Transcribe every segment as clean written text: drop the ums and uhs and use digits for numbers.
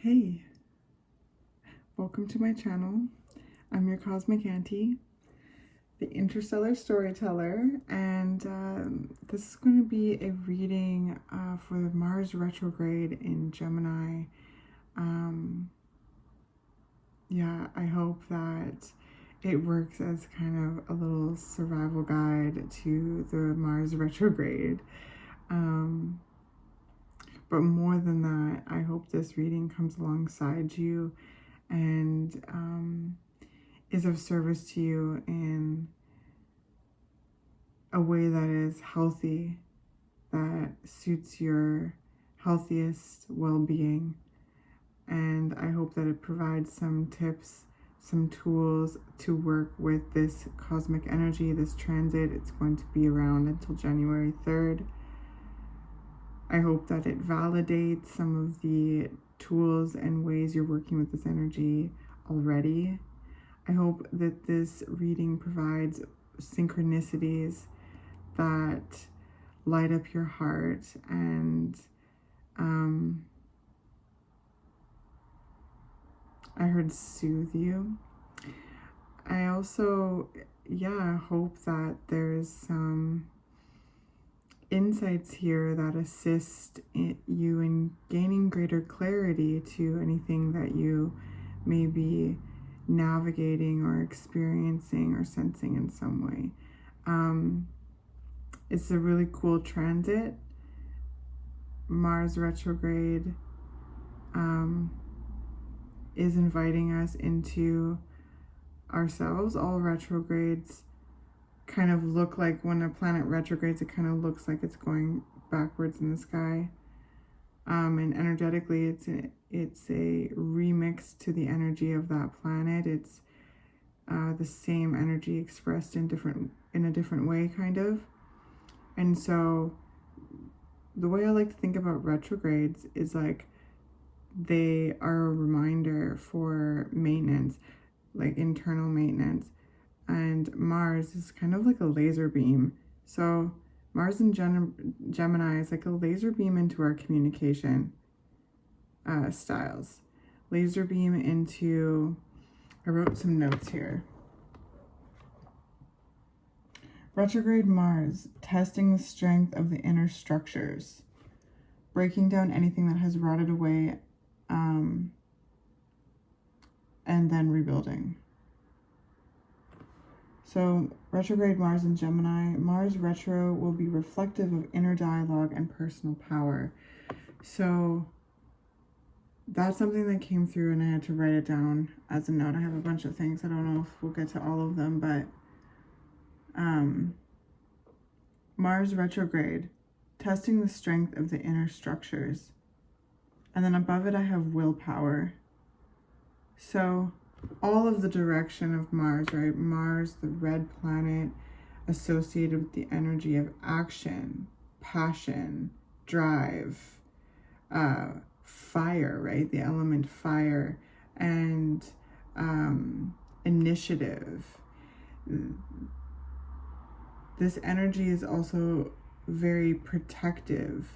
Hey, welcome to my channel. I'm your Cosmic Auntie, the interstellar storyteller, and this is going to be a reading for the Mars retrograde in Gemini. Yeah, I hope that it works as kind of a little survival guide to the Mars retrograde. But more than that, I hope this reading comes alongside you and is of service to you in a way that is healthy, that suits your healthiest well-being. And I hope that it provides some tips, some tools to work with this cosmic energy, this transit. It's going to be around until January 3rd. I hope that it validates some of the tools and ways you're working with this energy already. I hope that this reading provides synchronicities that light up your heart and I heard soothe you. I also, hope that there's some insights here that assist you in gaining greater clarity to anything that you may be navigating or experiencing or sensing in some way. It's a really cool transit. Mars retrograde is inviting us into ourselves. All retrogrades kind of look like, when a planet retrogrades, it kind of looks like it's going backwards in the sky. And energetically, it's a remix to the energy of that planet. It's the same energy expressed in a different way, kind of. And so the way I like to think about retrogrades is like they are a reminder for maintenance, like internal maintenance. And Mars is kind of like a laser beam. So Mars in Gemini is like a laser beam into our communication styles. Laser beam into, I wrote some notes here. Retrograde Mars, testing the strength of the inner structures, breaking down anything that has rotted away, and then rebuilding. So retrograde Mars in Gemini, Mars retro will be reflective of inner dialogue and personal power. So that's something that came through and I had to write it down as a note. I have a bunch of things. I don't know if we'll get to all of them, but Mars retrograde, testing the strength of the inner structures. And then above it, I have willpower. So all of the direction of Mars, right? Mars, the red planet, associated with the energy of action, passion, drive, fire, right? The element fire, and initiative. This energy is also very protective.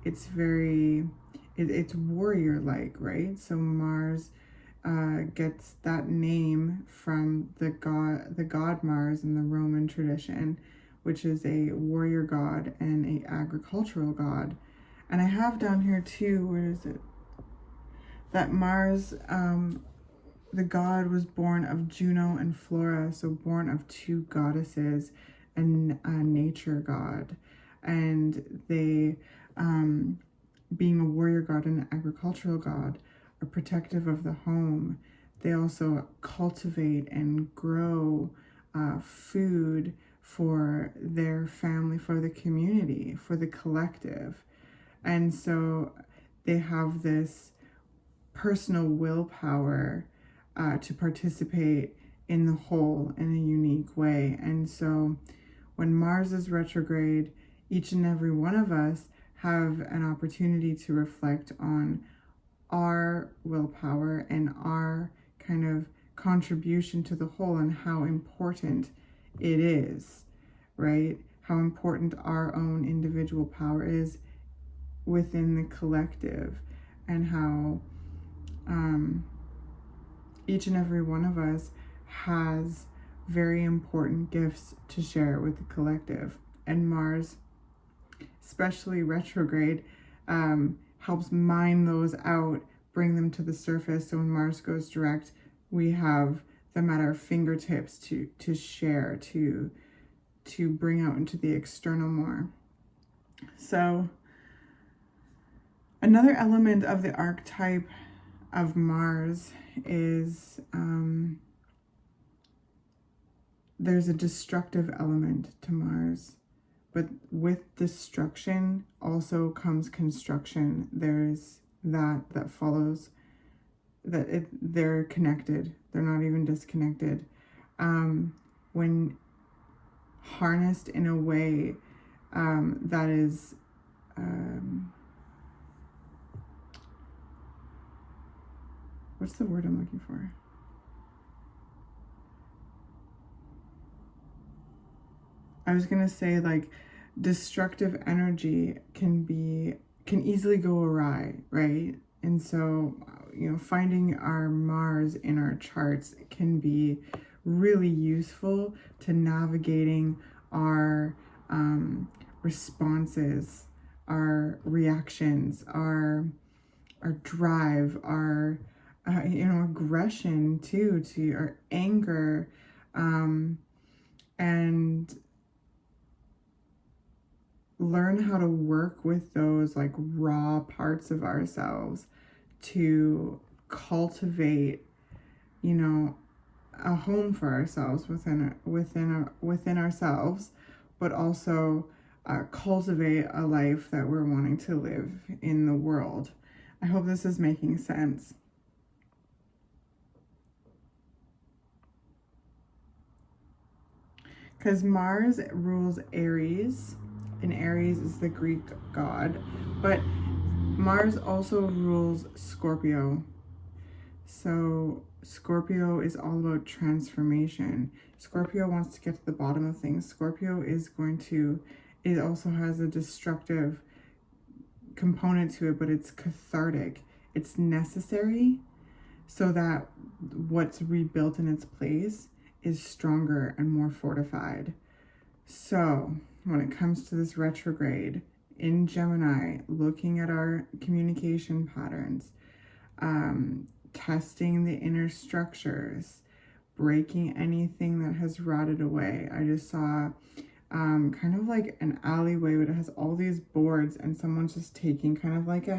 It's very, it's warrior-like, right? So Mars gets that name from the god Mars in the Roman tradition, which is a warrior god and an agricultural god. And I have down here too, where is it? That Mars, the god, was born of Juno and Flora, so born of two goddesses and a nature god. And they, being a warrior god and an agricultural god, are protective of the home. They also cultivate and grow food for their family, for the community, for the collective. And so they have this personal willpower to participate in the whole in a unique way. And so when Mars is retrograde, each and every one of us have an opportunity to reflect on our willpower and our kind of contribution to the whole and how important it is, right? How important our own individual power is within the collective, and how each and every one of us has very important gifts to share with the collective. And Mars, especially retrograde, helps mine those out, bring them to the surface. So when Mars goes direct, we have them at our fingertips to share, to bring out into the external more. So another element of the archetype of Mars is there's a destructive element to Mars, but with destruction also comes construction. There's that follows, that they're connected. They're not even disconnected. When harnessed in a way that is what's the word I'm looking for? I was gonna say, like, destructive energy can easily go awry, right? And so, finding our Mars in our charts can be really useful to navigating our responses, our reactions, our drive, our aggression too, to our anger, and learn how to work with those like raw parts of ourselves to cultivate, a home for ourselves within ourselves, but also cultivate a life that we're wanting to live in the world. I hope this is making sense. Because Mars rules Aries, and Aries is the Greek god, but Mars also rules Scorpio. So Scorpio is all about transformation. Scorpio wants to get to the bottom of things. Scorpio it also has a destructive component to it, but it's cathartic. It's necessary so that what's rebuilt in its place is stronger and more fortified. So when it comes to this retrograde in Gemini, looking at our communication patterns, testing the inner structures, breaking anything that has rotted away. I just saw kind of like an alleyway, but it has all these boards, and someone's just taking kind of like a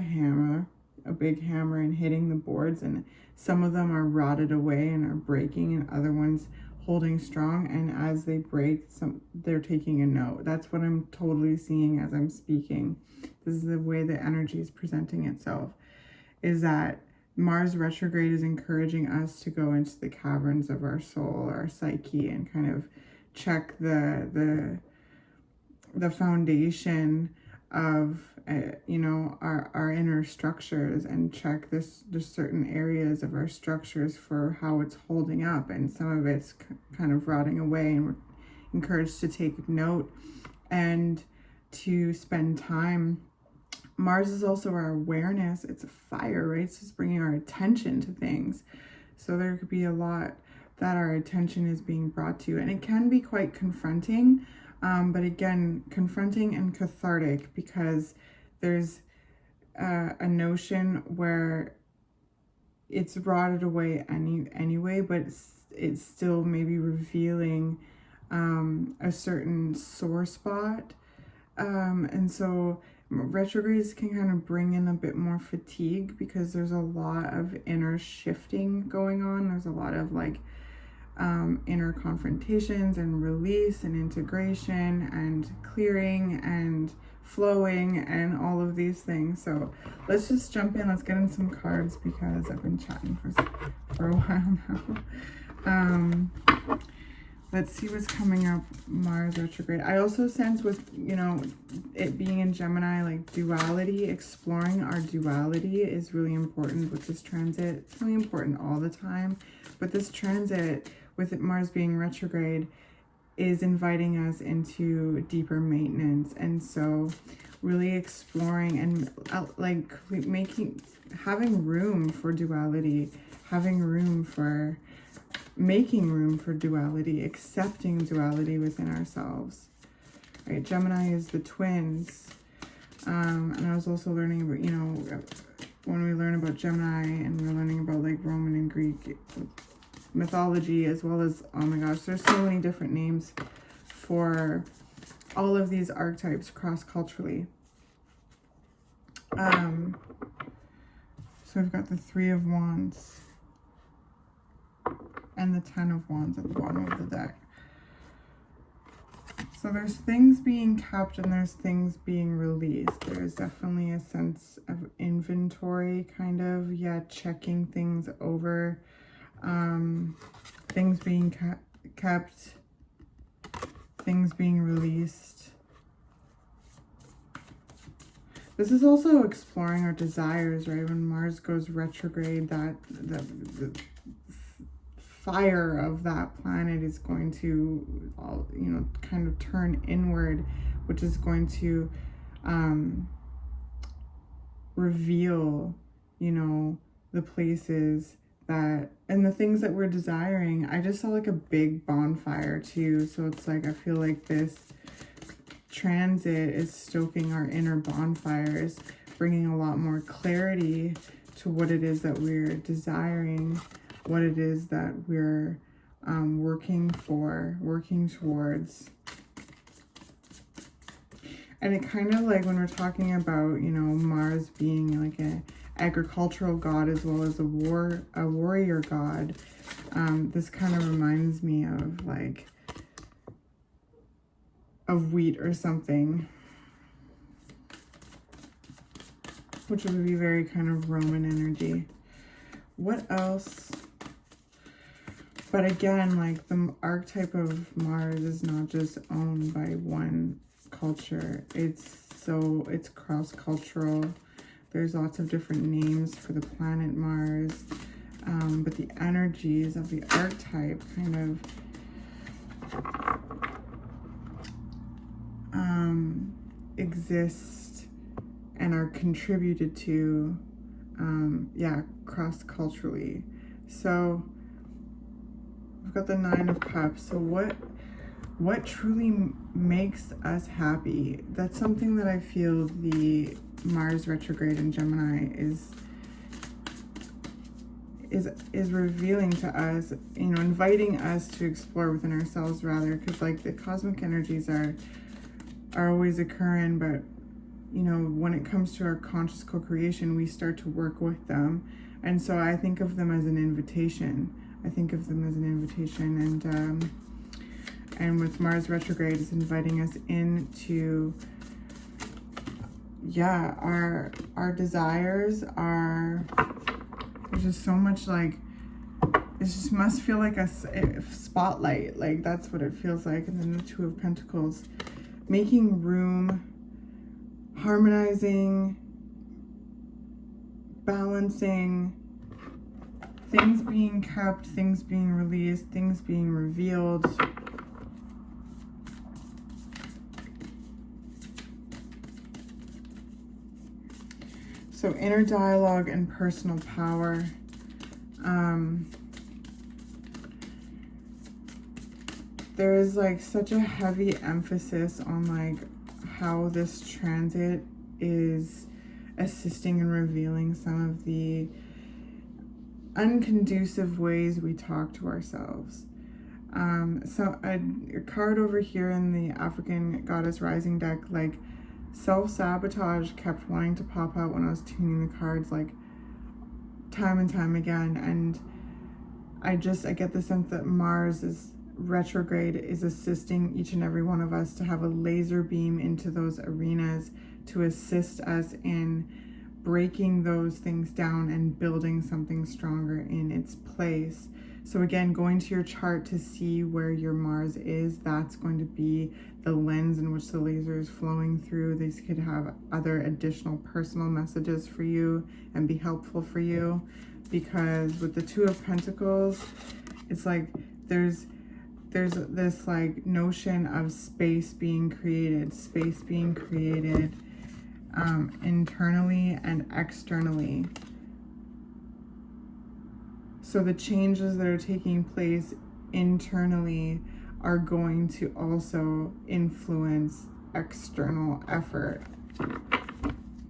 big hammer, and hitting the boards, and some of them are rotted away and are breaking, and other ones holding strong, and as they break, they're taking a note. That's what I'm totally seeing as I'm speaking. This is the way the energy is presenting itself, is that Mars retrograde is encouraging us to go into the caverns of our soul, our psyche, and kind of check the foundation of our inner structures, and check there's certain areas of our structures for how it's holding up, and some of it's kind of rotting away, and we're encouraged to take note and to spend time. Mars is also our awareness. It's a fire, right? So it's bringing our attention to things. So there could be a lot that our attention is being brought to, and it can be quite confronting. But again, confronting and cathartic, because there's a notion where it's rotted away anyway, but it's still maybe revealing a certain sore spot. And so retrogrades can kind of bring in a bit more fatigue, because there's a lot of inner shifting going on. There's a lot of like inner confrontations and release and integration and clearing and flowing and all of these things. So let's just jump in. Let's get in some cards, because I've been chatting for a while now. Let's see what's coming up. Mars retrograde. I also sense with, it being in Gemini, like duality, exploring our duality is really important with this transit. It's really important all the time. But this transit, with Mars being retrograde, is inviting us into deeper maintenance. And so really exploring and like having room for duality, having room for making room for duality, accepting duality within ourselves. Right, Gemini is the twins. And I was also learning about, you know, when we learn about Gemini and we're learning about like Roman and Greek mythology, as well as, oh my gosh, there's so many different names for all of these archetypes cross-culturally. So I've got the Three of Wands and the Ten of Wands at the bottom of the deck. So there's things being kept and there's things being released. There's definitely a sense of inventory, kind of, yeah, checking things over, things being kept, things being released. This is also exploring our desires, right? When Mars goes retrograde, that the fire of that planet is going to, you know, kind of turn inward, which is going to reveal, you know, the places that, and the things that we're desiring. I just saw like a big bonfire too. So it's like, I feel like this transit is stoking our inner bonfires, bringing a lot more clarity to what it is that we're desiring, what it is that we're working towards. And it kind of like, when we're talking about, you know, Mars being like a agricultural god as well as a warrior god, this kind of reminds me of like of wheat or something, which would be very kind of Roman energy. What else? But again, like the archetype of Mars is not just owned by one culture. It's cross-cultural. There's lots of different names for the planet Mars. But the energies of the archetype kind of exist and are contributed to, cross-culturally. So I've got the Nine of Cups. So what truly makes us happy? That's something that I feel the Mars retrograde in Gemini is revealing to us, you know, inviting us to explore within ourselves, rather, because like the cosmic energies are always occurring, but you know, when it comes to our conscious co-creation, we start to work with them. And so I think of them as an invitation. And with Mars retrograde, it's inviting us into, yeah, our desires are, there's just so much, like, it just must feel like a spotlight. Like, that's what it feels like. And then the Two of Pentacles, making room, harmonizing, balancing, things being kept, things being released, things being revealed. So inner dialogue and personal power. There is like such a heavy emphasis on like how this transit is assisting and revealing some of the unconducive ways we talk to ourselves. So a card over here in the African Goddess Rising deck, like self-sabotage kept wanting to pop out when I was tuning the cards, like time and time again. And I get the sense that Mars is retrograde is assisting each and every one of us to have a laser beam into those arenas to assist us in breaking those things down and building something stronger in its place. So again, going to your chart to see where your Mars is, that's going to be the lens in which the laser is flowing through. These could have other additional personal messages for you and be helpful for you, because with the Two of Pentacles, it's like there's this like notion of space being created, internally and externally. So the changes that are taking place internally are going to also influence external effort,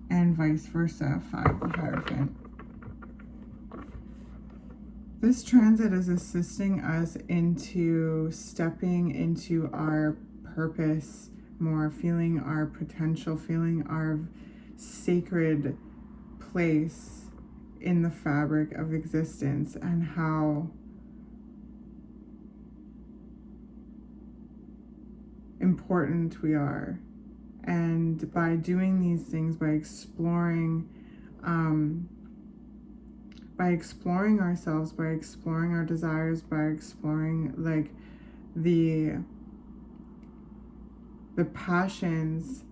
and vice versa. 5 the Hierophant. This transit is assisting us into stepping into our purpose more, feeling our potential, feeling our sacred place in the fabric of existence, and how important we are. And by doing these things, by exploring ourselves, by exploring our desires, by exploring like the passions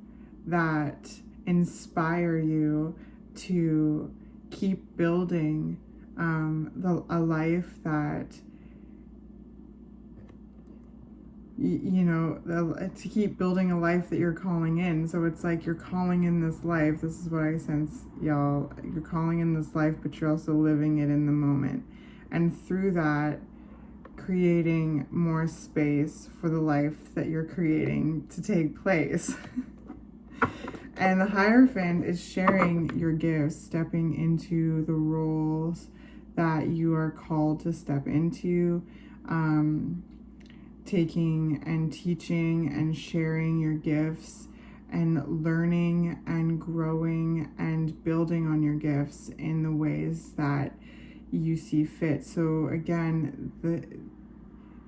that inspire you to keep building a life that to keep building a life that you're calling in. So it's like you're calling in this life. This is what I sense, y'all. You're calling in this life, but you're also living it in the moment. And through that, creating more space for the life that you're creating to take place. And the Hierophant is sharing your gifts, stepping into the roles that you are called to step into, taking and teaching and sharing your gifts, and learning and growing and building on your gifts in the ways that you see fit. So again,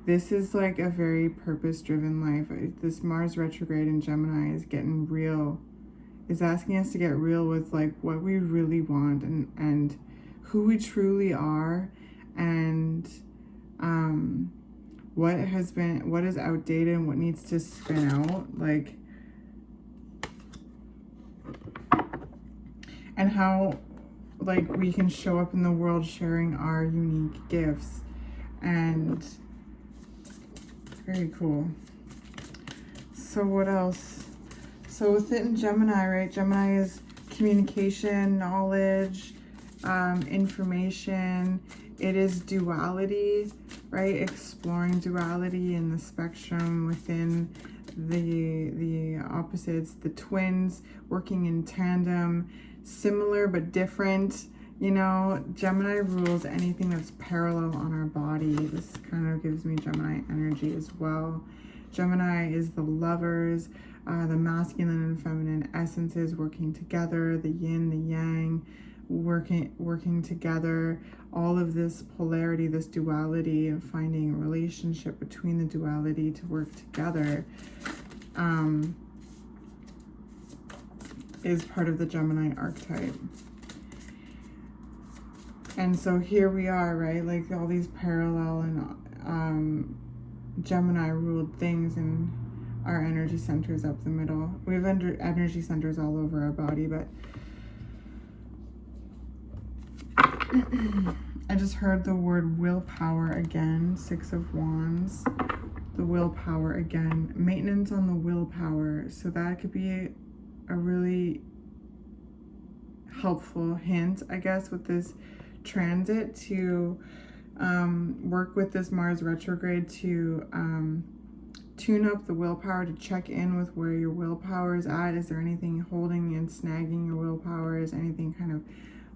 this is like a very purpose-driven life. This Mars retrograde in Gemini is getting real, is asking us to get real with like what we really want, and who we truly are, and what is outdated and what needs to spin out, like, and how like we can show up in the world sharing our unique gifts. And very cool. So what else? So with it in Gemini, right? Gemini is communication, knowledge, information. It is duality, right? Exploring duality in the spectrum within the opposites, the twins working in tandem, similar but different. You know, Gemini rules anything that's parallel on our body. This kind of gives me Gemini energy as well. Gemini is the lovers, the masculine and feminine essences working together, the yin, the yang, working together. All of this polarity, this duality, and finding a relationship between the duality to work together is part of the Gemini archetype. And so here we are, right? Like all these parallel and Gemini ruled things, and our energy centers up the middle. We have energy centers all over our body, but I just heard the word willpower again. 6 of Wands. The willpower again. Maintenance on the willpower. So that could be a really helpful hint, I guess, with this transit to work with this Mars retrograde to tune up the willpower, to check in with where your willpower is at. Is there anything holding and snagging your willpower? Is anything kind of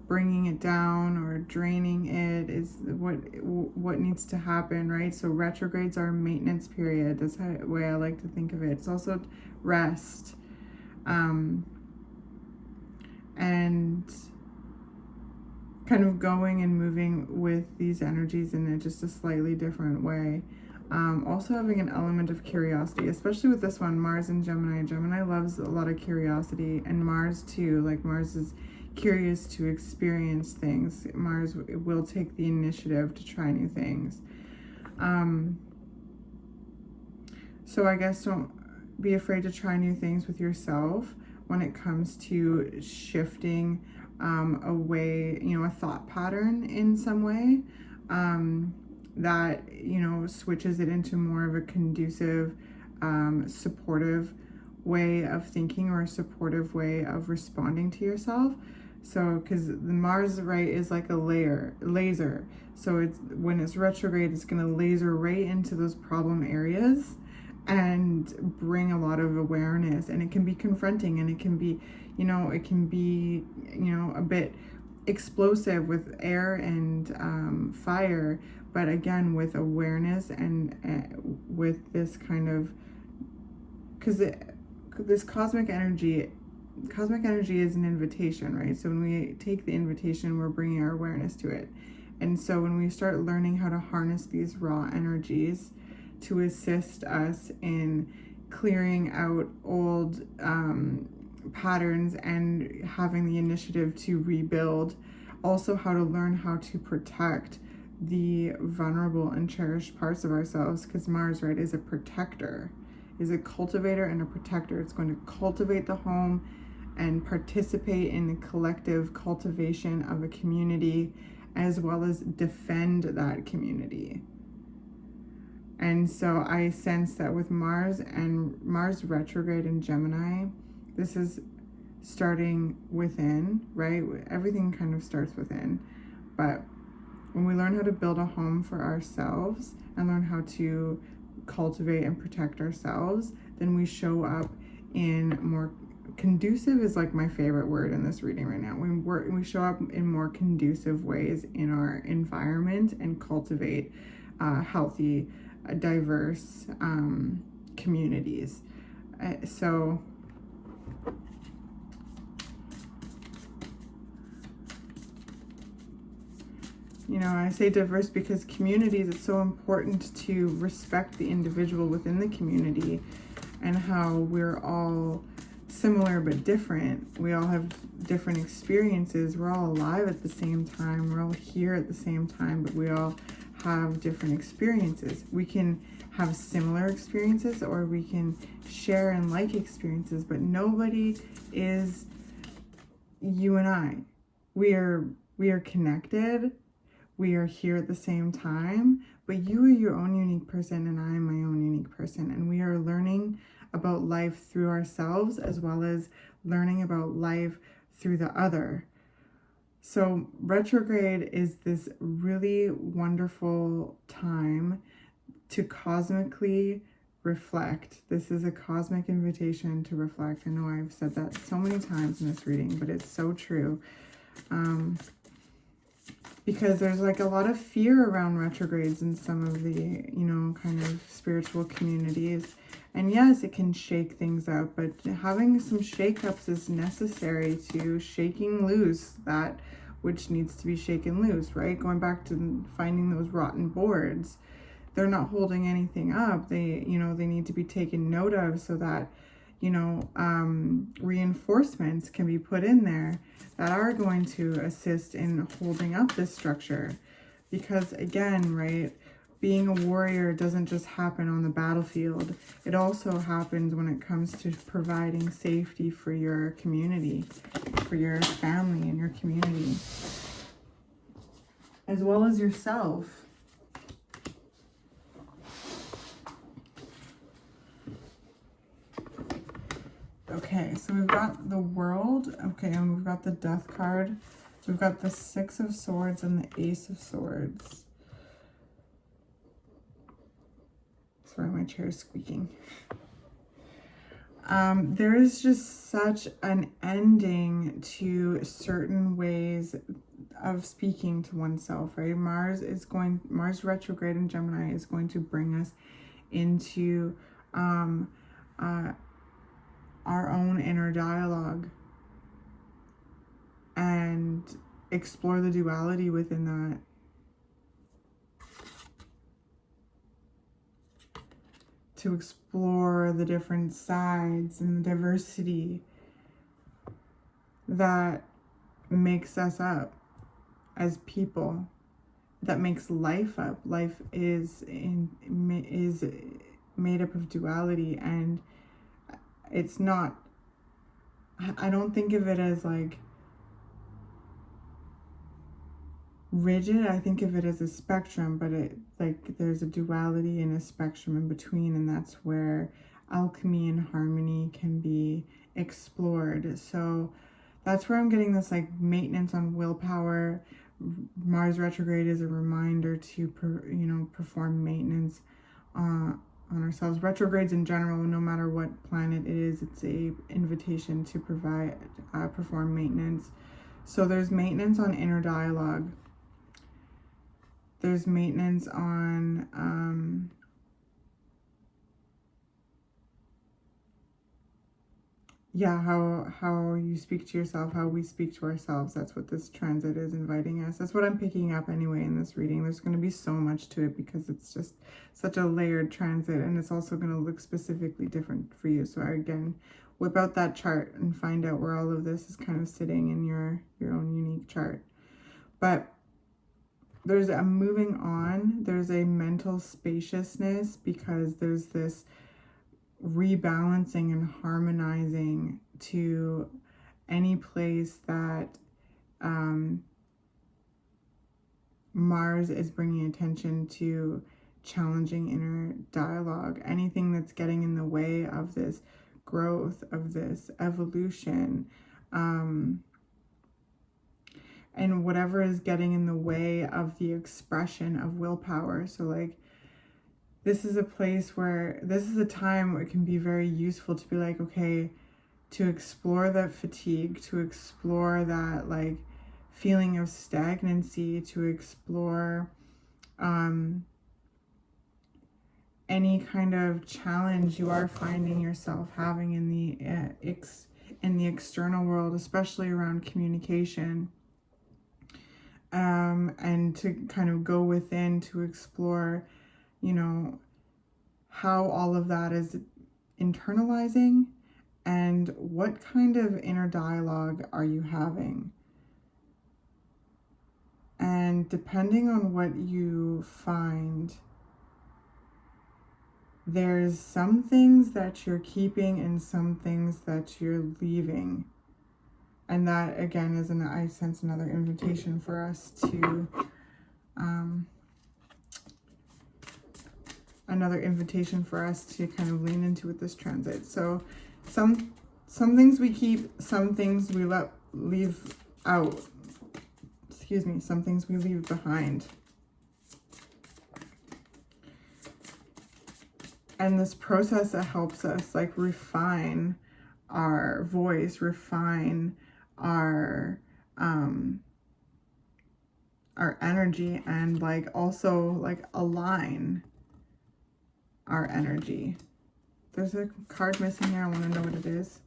bringing it down or draining it? Is what needs to happen, right? So retrogrades are a maintenance period. That's the way I like to think of it. It's also rest, and kind of going and moving with these energies in just a slightly different way. Also having an element of curiosity, especially with this one, Mars and Gemini. Gemini loves a lot of curiosity, and Mars too. Like Mars is curious to experience things. Mars will take the initiative to try new things. So I guess don't be afraid to try new things with yourself when it comes to shifting away, a thought pattern in some way that, switches it into more of a conducive, supportive way of thinking or a supportive way of responding to yourself. So, because the Mars, right, is like a laser. So it's, when it's retrograde, it's going to laser right into those problem areas and bring a lot of awareness. And it can be confronting, and it can be, a bit explosive with air and fire, but again, with awareness and with this kind of, because this cosmic energy is an invitation, right? So when we take the invitation, we're bringing our awareness to it. And so when we start learning how to harness these raw energies to assist us in clearing out old patterns and having the initiative to rebuild, also how to learn how to protect the vulnerable and cherished parts of ourselves, because Mars, right, is a protector, is a cultivator and a protector. It's going to cultivate the home and participate in the collective cultivation of a community, as well as defend that community. And so I sense that with Mars and Mars retrograde in Gemini, this is starting within, right? Everything kind of starts within. But when we learn how to build a home for ourselves and learn how to cultivate and protect ourselves, then we show up in more conducive, is like my favorite word in this reading right now. We show up in more conducive ways in our environment and cultivate healthy, diverse communities. So I say diverse because communities, it's so important to respect the individual within the community and how we're all similar but different. We all have different experiences. We're all alive at the same time. We're all here at the same time, but we all have different experiences. We can have similar experiences, or we can share and like experiences, but nobody is you and I. We are connected. We are here at the same time, but you are your own unique person and I am my own unique person. And we are learning about life through ourselves, as well as learning about life through the other. So retrograde is this really wonderful time to cosmically reflect. This is a cosmic invitation to reflect. I know I've said that so many times in this reading, but it's so true. Because there's like a lot of fear around retrogrades in some of the, kind of spiritual communities. And yes, it can shake things up, but having some shakeups is necessary to shaking loose that which needs to be shaken loose, right? Going back to finding those rotten boards, they're not holding anything up. They need to be taken note of so that, reinforcements can be put in there that are going to assist in holding up this structure. Because again, right, being a warrior doesn't just happen on the battlefield. It also happens when it comes to providing safety for your community, for your family and your community, as well as yourself. Okay, so we've got the World. Okay, and we've got the Death card. We've got the Six of Swords and the Ace of Swords. Sorry, my chair is squeaking. There is just such an ending to certain ways of speaking to oneself, right? Mars retrograde in Gemini is going to bring us into our own inner dialogue and explore the duality within that. To explore the different sides and the diversity that makes us up as people, that makes life up. Life is made up of duality, and it's not, I don't think of it as like rigid. I think of it as a spectrum, but there's a duality and a spectrum in between, and that's where alchemy and harmony can be explored. So that's where I'm getting this like maintenance on willpower. Mars retrograde is a reminder to perform maintenance on ourselves. Retrogrades in general, no matter what planet it is, it's a invitation to perform maintenance. So there's maintenance on inner dialogue. There's maintenance on how you speak to yourself, how we speak to ourselves. That's what this transit is inviting us. That's what I'm picking up anyway in this reading. There's going to be so much to it because it's just such a layered transit, and it's also going to look specifically different for you. So again, whip out that chart and find out where all of this is kind of sitting in your own unique chart. But there's a moving on. There's a mental spaciousness because there's this rebalancing and harmonizing to any place that Mars is bringing attention to challenging inner dialogue, anything that's getting in the way of this growth, of this evolution, and whatever is getting in the way of the expression of willpower. So like, this is a place where, this is a time where it can be very useful to be like, okay, to explore that fatigue, to explore that like feeling of stagnancy, to explore any kind of challenge you are finding yourself having in the external world, especially around communication, and to kind of go within to explore, how all of that is internalizing and what kind of inner dialogue are you having. And depending on what you find, there's some things that you're keeping and some things that you're leaving. And that, again, is I sense another invitation for us to kind of lean into with this transit. So some things we keep, some things we leave out. Some things we leave behind. And this process that helps us like refine our voice, refine our energy, and like also like align our energy. There's a card missing here. I want to know what it is.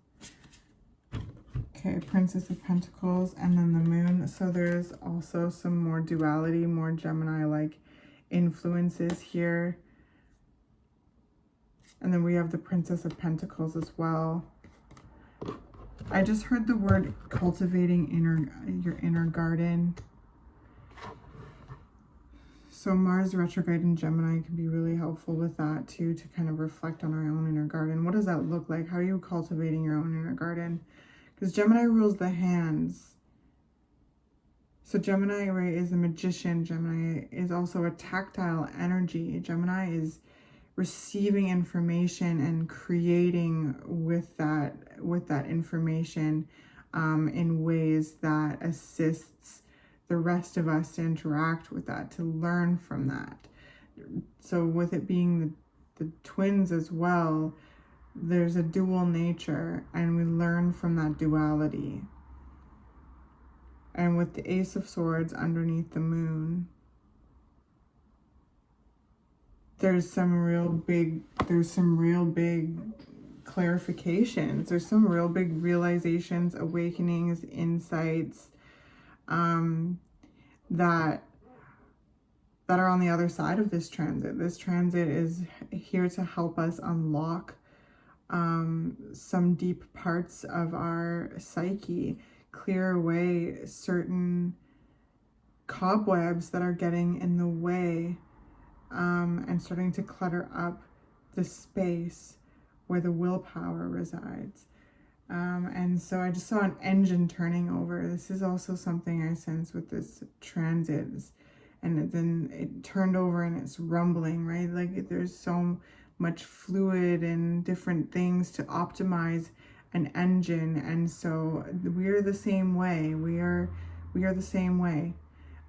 Okay, Princess of Pentacles, and then the Moon. So there's also some more duality, more Gemini-like influences here. And then we have the Princess of Pentacles as well. I just heard the word cultivating your inner garden. So Mars retrograde in Gemini can be really helpful with that too, to kind of reflect on our own inner garden. What does that look like? How are you cultivating your own inner garden? Because Gemini rules the hands. So Gemini, right, is a magician. Gemini is also a tactile energy. Gemini is receiving information and creating with that information in ways that assists the rest of us to interact with that, to learn from that. So with it being the twins as well, there's a dual nature, and we learn from that duality. And with the Ace of Swords underneath the Moon, there's some real big clarifications. There's some real big realizations, awakenings, insights that are on the other side of this transit. This transit is here to help us unlock some deep parts of our psyche, clear away certain cobwebs that are getting in the way, and starting to clutter up the space where the willpower resides. And so I just saw an engine turning over. This is also something I sense with this transit, and then it turned over and it's rumbling, right? Like there's so much fluid and different things to optimize an engine. And so we are the same way. We are the same way.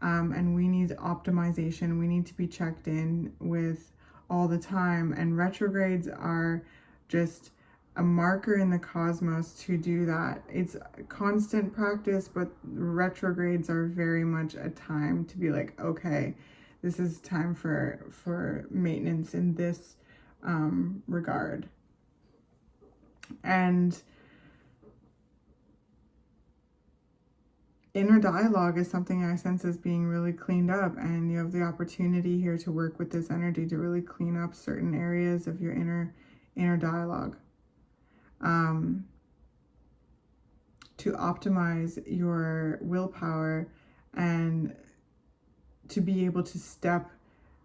And we need optimization. We need to be checked in with all the time. And retrogrades are just a marker in the cosmos to do that. It's constant practice, but retrogrades are very much a time to be like, okay, this is time for maintenance in this regard. And inner dialogue is something I sense as being really cleaned up, and you have the opportunity here to work with this energy to really clean up certain areas of your inner dialogue, to optimize your willpower and to be able to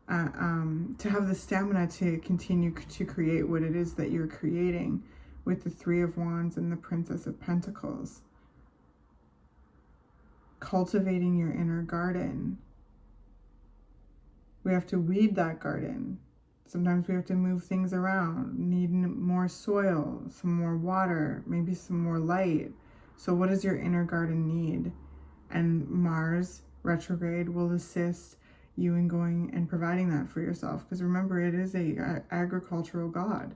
to have the stamina to continue to create what it is that you're creating with the Three of Wands and the Princess of Pentacles. Cultivating your inner garden. We have to weed that garden. Sometimes we have to move things around, need more soil, some more water, maybe some more light. So what does your inner garden need? And Mars retrograde will assist you in going and providing that for yourself. Because remember, it is a agricultural god.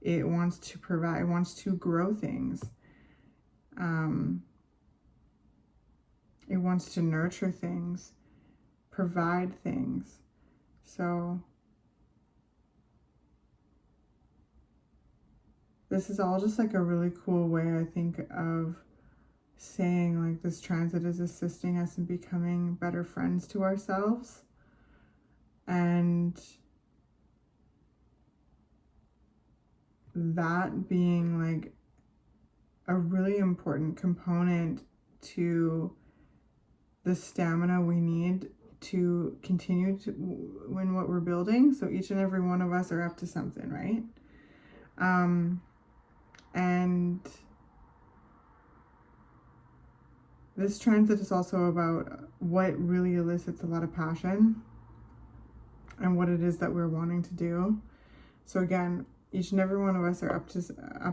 It wants to provide, it wants to grow things. It wants to nurture things, provide things. So this is all just like a really cool way, I think, of saying like this transit is assisting us in becoming better friends to ourselves. And that being like a really important component to the stamina we need to continue to win what we're building. So each and every one of us are up to something, right? And this transit is also about what really elicits a lot of passion and what it is that we're wanting to do. So again, each and every one of us are up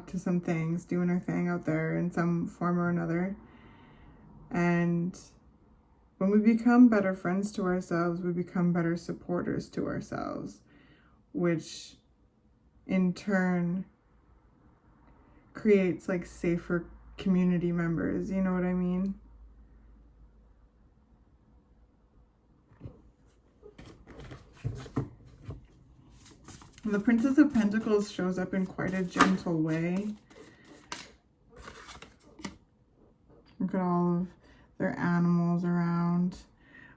to some things, doing our thing out there in some form or another. And when we become better friends to ourselves, we become better supporters to ourselves, which in turn creates like safer community members. You know what I mean? The Princess of Pentacles shows up in quite a gentle way. Look at all of their animals around.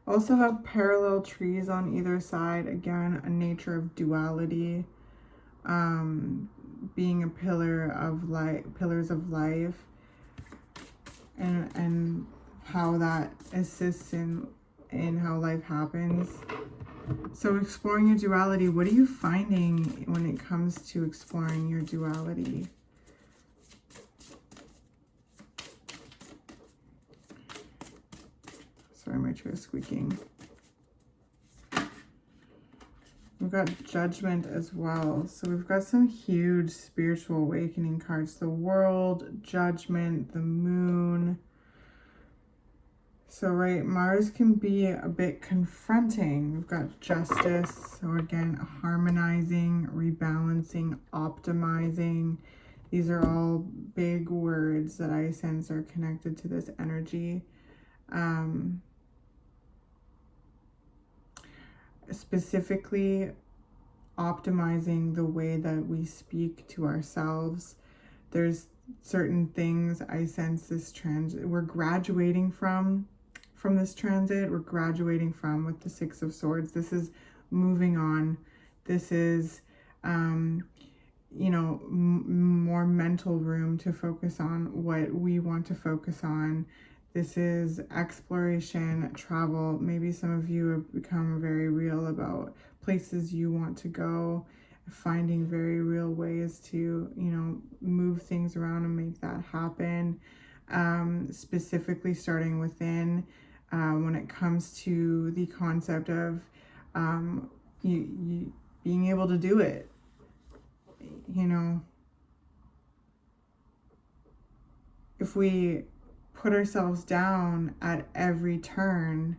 Also have parallel trees on either side. Again, a nature of duality, being a pillar of life, pillars of life, and how that assists in how life happens. So exploring your duality, what are you finding when it comes to exploring your duality? Sorry, my chair is squeaking. We've got Judgment as well. So we've got some huge spiritual awakening cards. The World, Judgment, the Moon. So, right, Mars can be a bit confronting. We've got Justice. So again, harmonizing, rebalancing, optimizing. These are all big words that I sense are connected to this energy. Specifically optimizing the way that we speak to ourselves. There's certain things I sense this transit, we're graduating from this transit. We're graduating from with the Six of Swords. This is moving on. This is, you know, more mental room to focus on what we want to focus on. This is exploration, travel. Maybe some of you have become very real about places you want to go, finding very real ways to, you know, move things around and make that happen. Specifically starting within, when it comes to the concept of you being able to do it. you know, if we put ourselves down at every turn,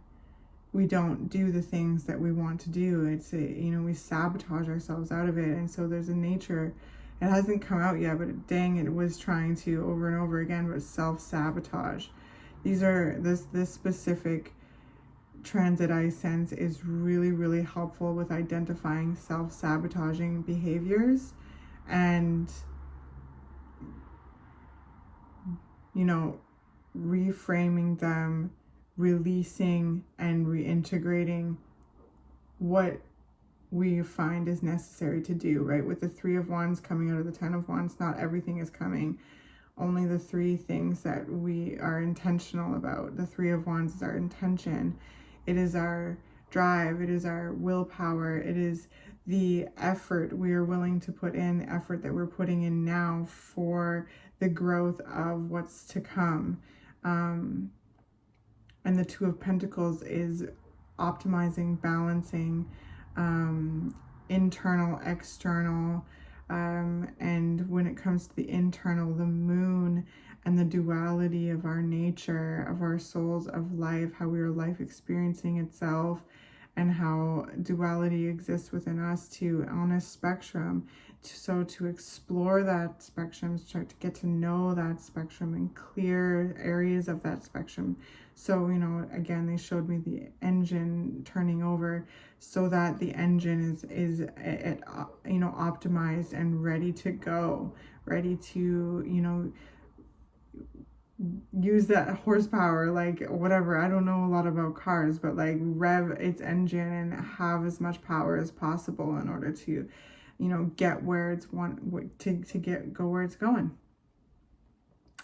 we don't do the things that we want to do. It's you know, we sabotage ourselves out of it. And so there's a nature, it hasn't come out yet, but dang, it was trying to over and over again, but self-sabotage. These are this specific transit I sense is really, really helpful with identifying self-sabotaging behaviors and, you know, reframing them, releasing and reintegrating what we find is necessary to do, right? With the 3 of Wands coming out of the 10 of Wands, not everything is coming. Only the 3 things that we are intentional about. The 3 of Wands is our intention. It is our drive. It is our willpower. It is the effort we are willing to put in, the effort that we're putting in now for the growth of what's to come. And the 2 of Pentacles is optimizing, balancing, internal, external. And when it comes to the internal, the moon and the duality of our nature, of our souls, of life, how we are life experiencing itself, and how duality exists within us too on a spectrum. So to explore that spectrum, start to get to know that spectrum and clear areas of that spectrum. So, you know, again, they showed me the engine turning over so that the engine is you know, optimized and ready to go, ready to, you know, use that horsepower, like whatever. I don't know a lot about cars, but like rev its engine and have as much power as possible in order to, you know, get where it's go where it's going.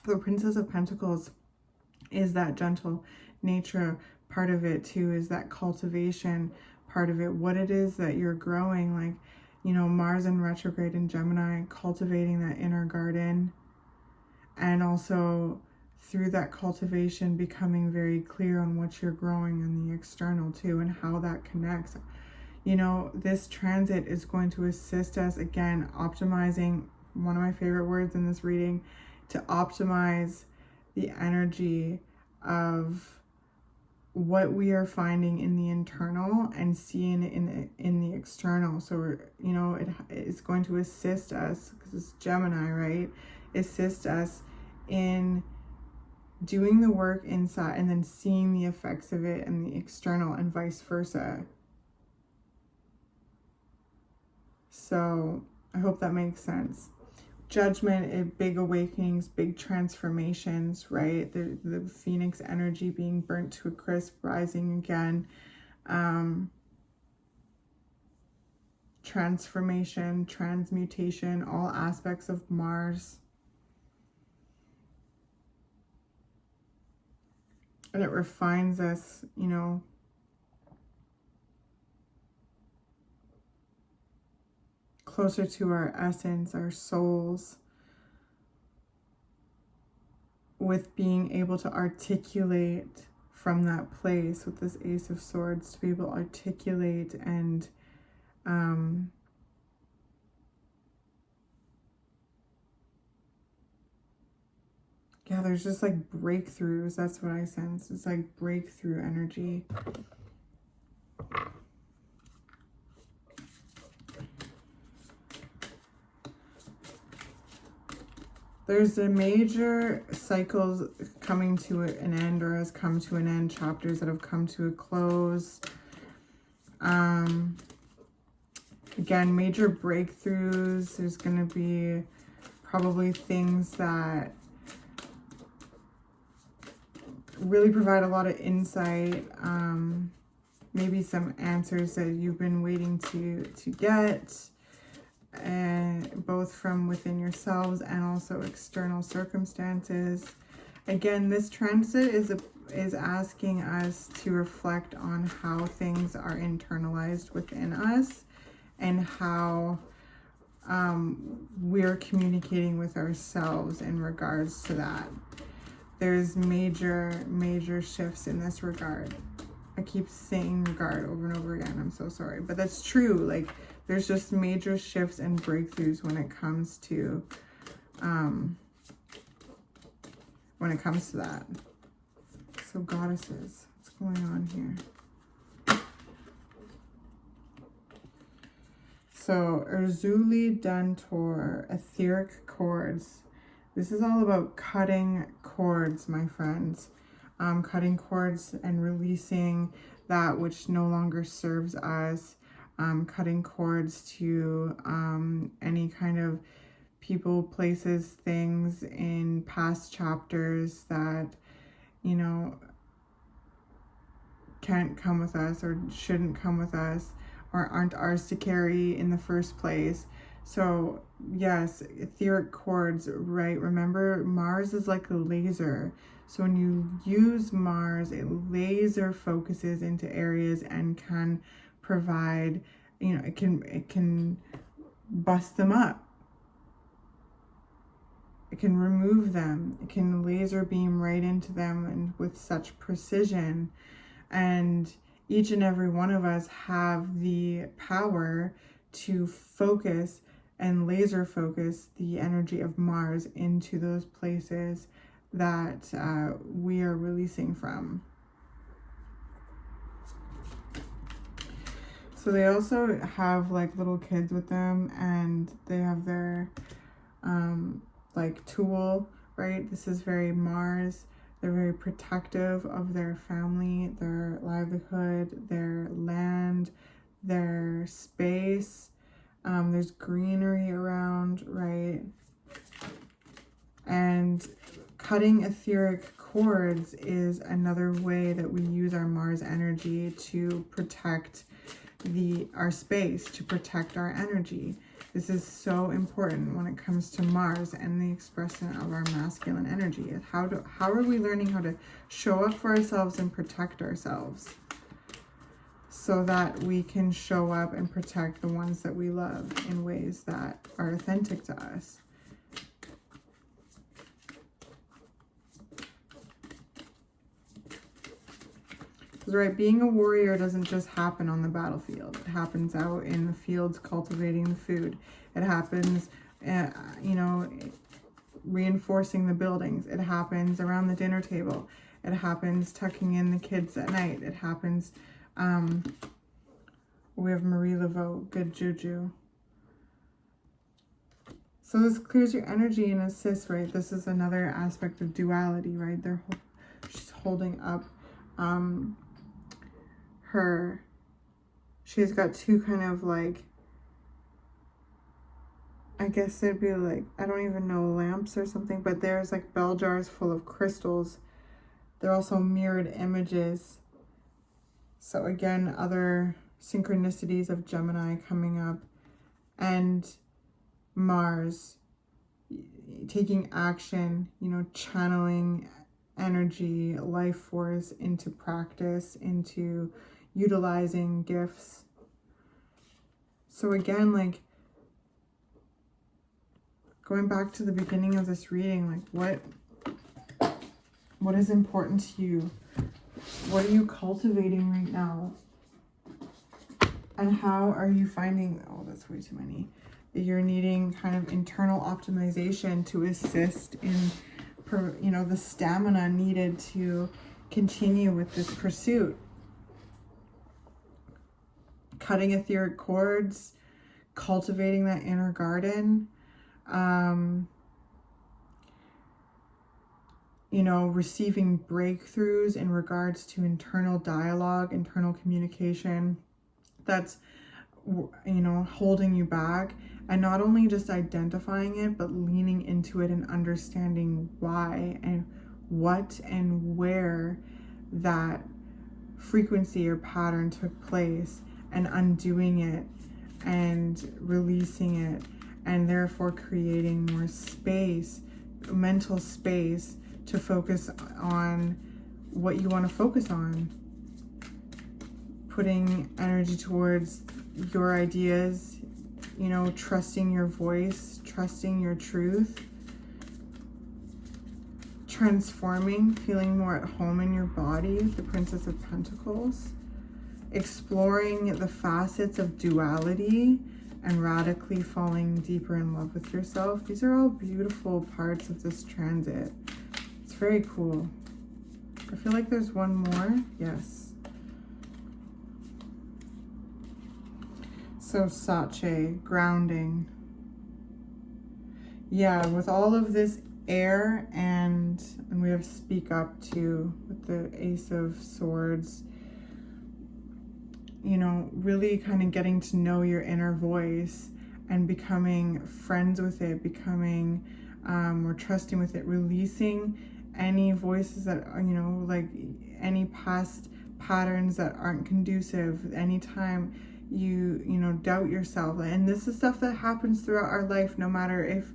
The Princess of Pentacles is that gentle nature part of it too, is that cultivation part of it, what it is that you're growing, like, you know, Mars in retrograde in Gemini, cultivating that inner garden, and also through that cultivation becoming very clear on what you're growing in the external too, and how that connects. You know, this transit is going to assist us, again, optimizing, one of my favorite words in this reading, to optimize the energy of what we are finding in the internal and seeing it in the external. So we're, you know, it is going to assist us, because it's Gemini, right? Assist us in doing the work inside and then seeing the effects of it in the external, and vice versa. So I hope that makes sense. Judgment, big awakenings, big transformations, right? The phoenix energy being burnt to a crisp, rising again. Transformation, transmutation, all aspects of Mars. And it refines us, you know, closer to our essence, our souls, with being able to articulate from that place with this Ace of Swords, to be able to articulate and yeah, there's just like breakthroughs. That's what I sense. It's like breakthrough energy. There's a major cycles coming to an end, or has come to an end, chapters that have come to a close. Again, major breakthroughs. There's going to be probably things that really provide a lot of insight. Maybe some answers that you've been waiting to get, and both from within yourselves and also external circumstances. Again, this transit is asking us to reflect on how things are internalized within us, and how we're communicating with ourselves in regards to that. There's major shifts in this regard. I keep saying regard over and over again. I'm so sorry, but that's true. Like, there's just major shifts and breakthroughs when it comes to that. So goddesses, what's going on here? So Erzuli Dentor, etheric cords. This is all about cutting cords, my friends. Cutting cords and releasing that which no longer serves us. Cutting cords to any kind of people, places, things in past chapters that, you know, can't come with us or shouldn't come with us or aren't ours to carry in the first place. So yes, etheric cords, right? Remember, Mars is like a laser. So when you use Mars, it laser focuses into areas and can provide, you know, it can bust them up. It can remove them. It can laser beam right into them, and with such precision. And each and every one of us have the power to focus and laser focus the energy of Mars into those places that we are releasing from. So they also have like little kids with them, and they have their like tool, right? This is very Mars. They're very protective of their family, their livelihood, their land, their space. There's greenery around, right? And cutting etheric cords is another way that we use our Mars energy to protect our space, to protect our energy. This is so important when it comes to Mars and the expression of our masculine energy. How are we learning how to show up for ourselves and protect ourselves so that we can show up and protect the ones that we love in ways that are authentic to us? Right, being a warrior doesn't just happen on the battlefield. It happens out in the fields cultivating the food. It happens, you know, reinforcing the buildings. It happens around the dinner table. It happens tucking in the kids at night. It happens, we have Marie Laveau, good juju. So this clears your energy and assists, right? This is another aspect of duality, right? She's holding up, she's got two kind of like, I guess it'd be like, I don't even know, lamps or something, but there's like bell jars full of crystals. They're also mirrored images. So again, other synchronicities of Gemini coming up, and Mars taking action, you know, channeling energy, life force into practice, into utilizing gifts. So again, like going back to the beginning of this reading, like what is important to you? What are you cultivating right now? And how are you finding, oh, that's way too many, that you're needing kind of internal optimization to assist in, you know, the stamina needed to continue with this pursuit? Cutting etheric cords, cultivating that inner garden, you know, receiving breakthroughs in regards to internal dialogue, internal communication that's, you know, holding you back, and not only just identifying it, but leaning into it and understanding why and what and where that frequency or pattern took place, and undoing it and releasing it, and therefore creating more space, mental space, to focus on what you want to focus on. Putting energy towards your ideas, you know, trusting your voice, trusting your truth, transforming, feeling more at home in your body, the Princess of Pentacles, exploring the facets of duality, and radically falling deeper in love with yourself. These are all beautiful parts of this transit. It's very cool. I feel like there's one more. Yes. So Sache, grounding. Yeah, with all of this air, and we have speak up too with the Ace of Swords. You know, really kind of getting to know your inner voice and becoming friends with it, becoming or trusting with it, releasing any voices that are, you know, like any past patterns that aren't conducive. Anytime you know, doubt yourself. And this is stuff that happens throughout our life, no matter if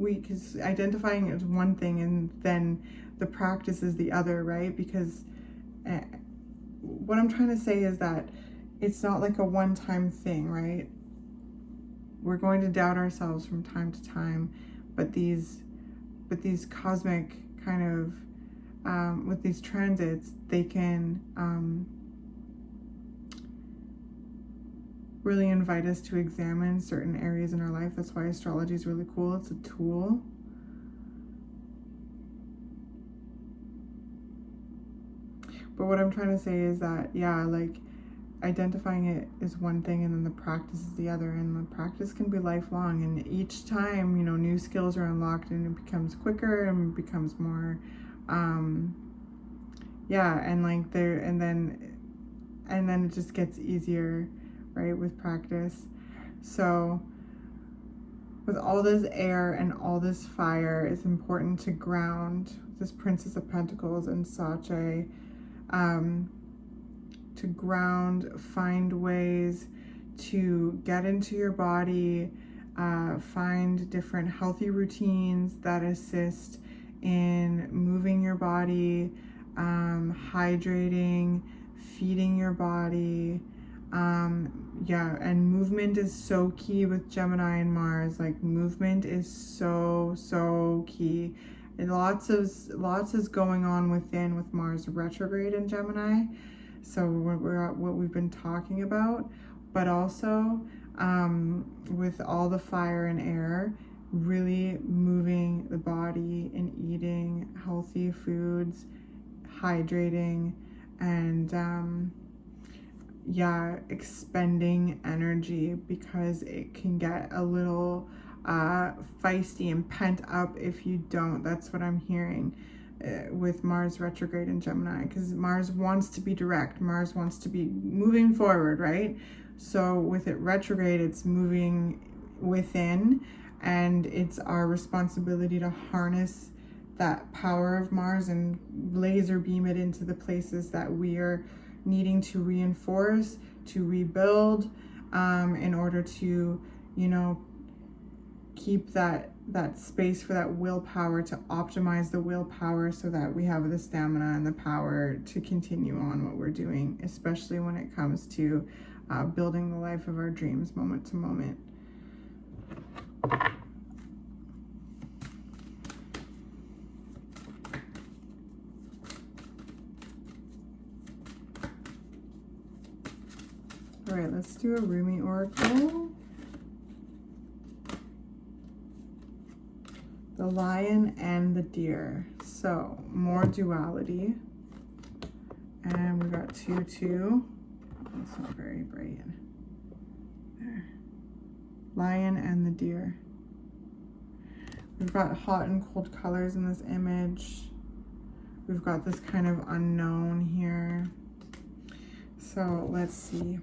because identifying is one thing and then the practice is the other, right? Because what I'm trying to say is that it's not like a one-time thing, right? We're going to doubt ourselves from time to time, but these cosmic kind of with these transits, they can really invite us to examine certain areas in our life. That's why astrology is really cool. It's a tool. But what I'm trying to say is that, yeah, like identifying it is one thing and then the practice is the other, and the practice can be lifelong, and each time, you know, new skills are unlocked and it becomes quicker and becomes more yeah, and like there and then it just gets easier, right, with practice. So with all this air and all this fire, it's important to ground this Princess of Pentacles and Sache, to ground, find ways to get into your body, find different healthy routines that assist in moving your body, hydrating, feeding your body. Yeah, and movement is so key with Gemini and Mars. Like movement is so key. And lots is going on within with Mars retrograde in Gemini. So we're at what we've been talking about, but also with all the fire and air, really moving the body and eating healthy foods, hydrating, and yeah, expending energy, because it can get a little feisty and pent up if you don't. That's what I'm hearing with Mars retrograde in Gemini, because Mars wants to be direct. Mars wants to be moving forward, right? So with it retrograde, it's moving within, and it's our responsibility to harness that power of Mars and laser beam it into the places that we are needing to reinforce, to rebuild, in order to, you know, keep that space for that willpower, to optimize the willpower so that we have the stamina and the power to continue on what we're doing, especially when it comes to building the life of our dreams moment to moment. All right, let's do a Rumi Oracle. The lion and the deer. So more duality. And we got 2-2. That's not very bright. There. Lion and the deer. We've got hot and cold colors in this image. We've got this kind of unknown here. So let's see.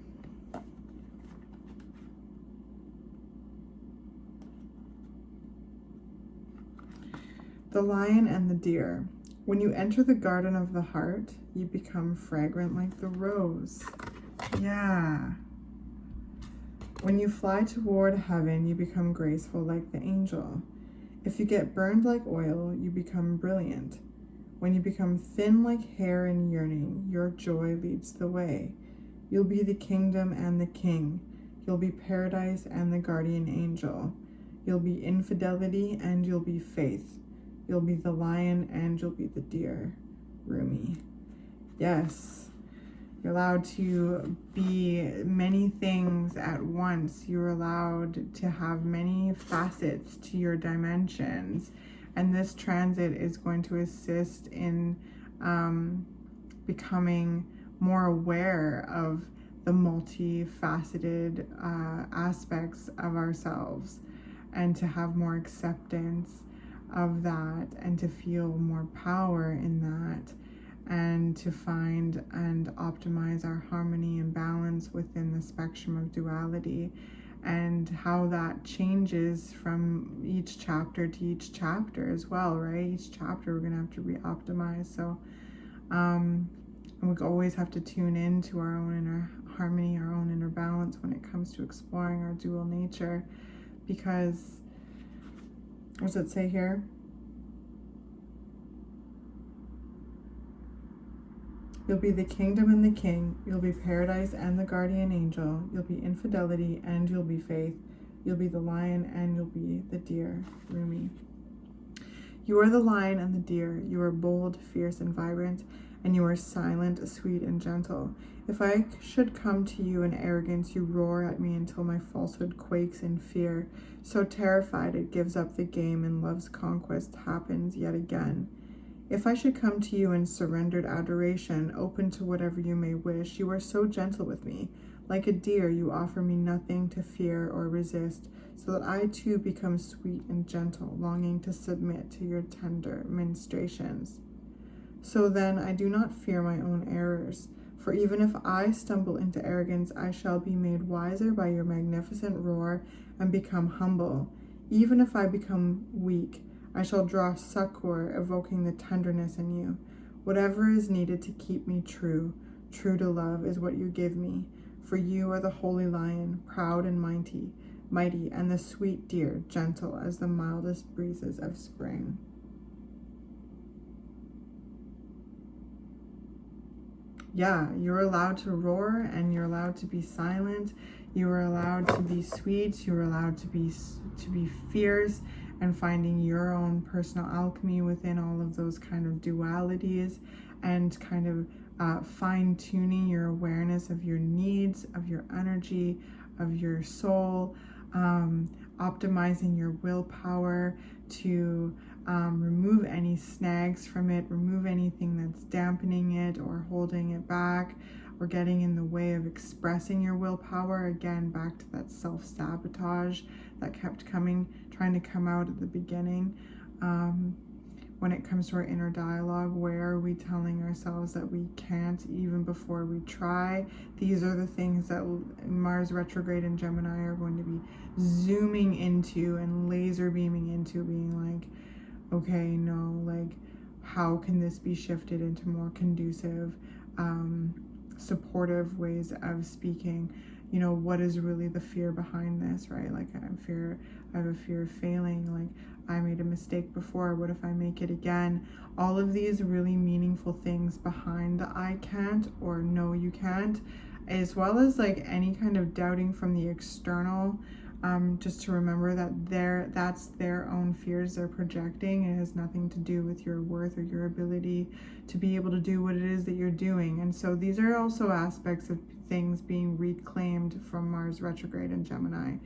The lion and the deer. When you enter the garden of the heart, you become fragrant like the rose. Yeah. When you fly toward heaven, you become graceful like the angel. If you get burned like oil, you become brilliant. When you become thin like hair in yearning, your joy leads the way. You'll be the kingdom and the king. You'll be paradise and the guardian angel. You'll be infidelity and you'll be faith. You'll be the lion and you'll be the deer. Rumi. Yes. You're allowed to be many things at once. You're allowed to have many facets to your dimensions. And this transit is going to assist in becoming more aware of the multifaceted aspects of ourselves, and to have more acceptance of that, and to feel more power in that, and to find and optimize our harmony and balance within the spectrum of duality, and how that changes from each chapter to each chapter as well, right? Each chapter we're gonna have to re-optimize. So and we always have to tune in to our own inner harmony, our own inner balance when it comes to exploring our dual nature. Because, what does it say here? You'll be the kingdom and the king. You'll be paradise and the guardian angel. You'll be infidelity and you'll be faith. You'll be the lion and you'll be the deer. Rumi. You are the lion and the deer. You are bold, fierce, and vibrant, and you are silent, sweet, and gentle. If I should come to you in arrogance, you roar at me until my falsehood quakes in fear. So terrified it gives up the game, and love's conquest happens yet again. If I should come to you in surrendered adoration, open to whatever you may wish, you are so gentle with me. Like a deer, you offer me nothing to fear or resist, so that I too become sweet and gentle, longing to submit to your tender ministrations. So then I do not fear my own errors, for even if I stumble into arrogance, I shall be made wiser by your magnificent roar and become humble. Even if I become weak, I shall draw succor, evoking the tenderness in you. Whatever is needed to keep me true to love is what you give me. For you are the holy lion, proud and mighty, and the sweet deer, gentle as the mildest breezes of spring. Yeah, you're allowed to roar and you're allowed to be silent. You are allowed to be sweet. You're allowed to be fierce, and finding your own personal alchemy within all of those kind of dualities, and kind of fine-tuning your awareness of your needs, of your energy, of your soul, optimizing your willpower to remove any snags from it, remove anything that's dampening it or holding it back or getting in the way of expressing your willpower. Again, back to that self-sabotage that kept trying to come out at the beginning. When it comes to our inner dialogue, where are we telling ourselves that we can't even before we try? These are the things that Mars retrograde and Gemini are going to be zooming into and laser beaming into, being like, okay, no, like, how can this be shifted into more conducive, supportive ways of speaking? You know, what is really the fear behind this, right? Like, I have a fear of failing. Like, I made a mistake before. What if I make it again? All of these really meaningful things behind the I can't or no, you can't, as well as like any kind of doubting from the external. Just to remember that that's their own fears they're projecting. It has nothing to do with your worth or your ability to be able to do what it is that you're doing. And so these are also aspects of things being reclaimed from Mars retrograde and Gemini.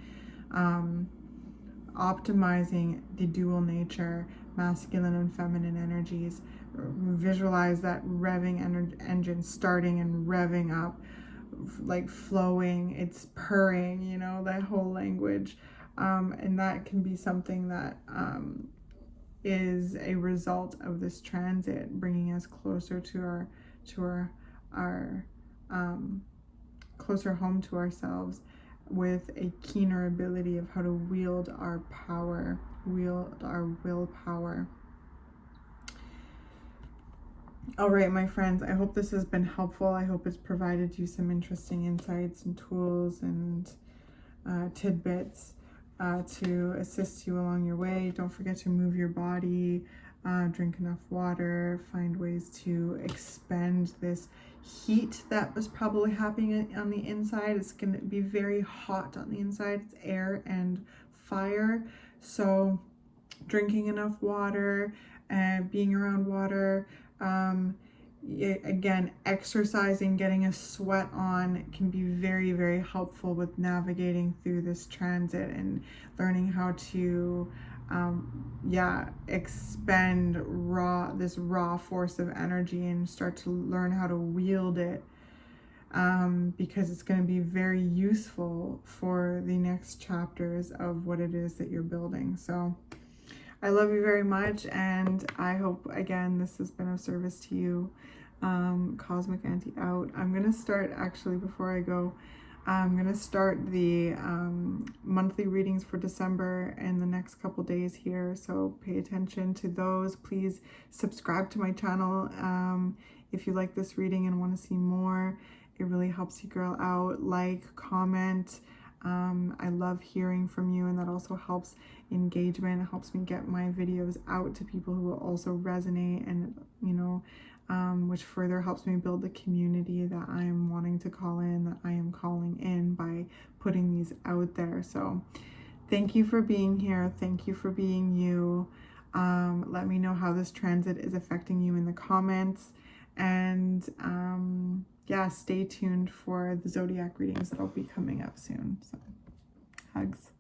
Optimizing the dual nature, masculine and feminine energies. Visualize that revving engine starting and revving up, like flowing, it's purring, you know, that whole language. And that can be something that is a result of this transit, bringing us closer to our closer home to ourselves, with a keener ability of how to wield our power, wield our willpower. All right, my friends, I hope this has been helpful. I hope it's provided you some interesting insights and tools and tidbits to assist you along your way. Don't forget to move your body, drink enough water, find ways to expend this heat that was probably happening on the inside. It's going to be very hot on the inside. It's air and fire. So drinking enough water and being around water, again, exercising, getting a sweat on can be very, very helpful with navigating through this transit and learning how to expend this raw force of energy and start to learn how to wield it, because it's going to be very useful for the next chapters of what it is that you're building. So I love you very much, and I hope, again, this has been of service to you. Cosmic Auntie out. I'm going to start, actually, before I go, I'm going to start the monthly readings for December in the next couple days here, so pay attention to those. Please subscribe to my channel if you like this reading and want to see more. It really helps you girl out. Like, comment. I love hearing from you, and that also helps engagement. It helps me get my videos out to people who will also resonate, and which further helps me build the community that I am wanting to call in, that I am calling in by putting these out there. So thank you for being here. Thank you for being you. Let me know how this transit is affecting you in the comments, and stay tuned for the zodiac readings that'll be coming up soon. So hugs.